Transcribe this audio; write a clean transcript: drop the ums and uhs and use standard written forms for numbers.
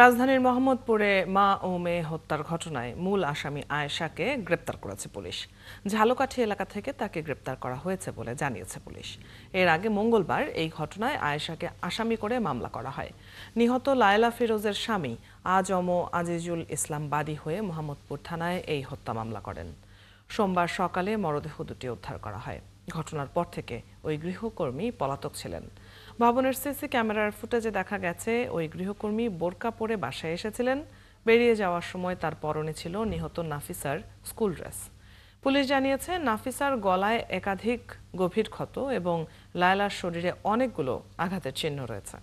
রাজধানীর মোহাম্মদপুরে মা ও মেয়ে হত্যার ঘটনায় মূল আসামি আয়েশাকে গ্রেপ্তার করেছে পুলিশ। ঝালকাঠি এলাকা থেকে তাকে গ্রেপ্তার করা হয়েছে বলে জানিয়েছে পুলিশ। এর আগে মঙ্গলবার এই ঘটনায় আয়েশাকে আসামি করে মামলা করা হয়। নিহত লায়লা ফিরোজের স্বামী আজম আজিজুল ইসলাম বাদী হয়ে মোহাম্মদপুর থানায় এই হত্যা মামলা করেন। সোমবার সকালে মরদেহ দুটি উদ্ধার করা হয়। ঘটনার পর থেকে ওই গৃহকর্মী পলাতক ছিলেন। ভবনের সিসি ক্যামেরার ফুটেজে দেখা গেছে ওই গৃহকর্মী বোরকা পরে বাসায় এসেছিলেন। বেরিয়ে যাওয়ার সময় তার পরনে ছিল নিহত নাফিসার স্কুল ড্রেস। পুলিশ জানিয়েছে নাফিসার গলায় একাধিক গভীর ক্ষত এবং লায়লার শরীরে অনেকগুলো আঘাতের চিহ্ন রয়েছে।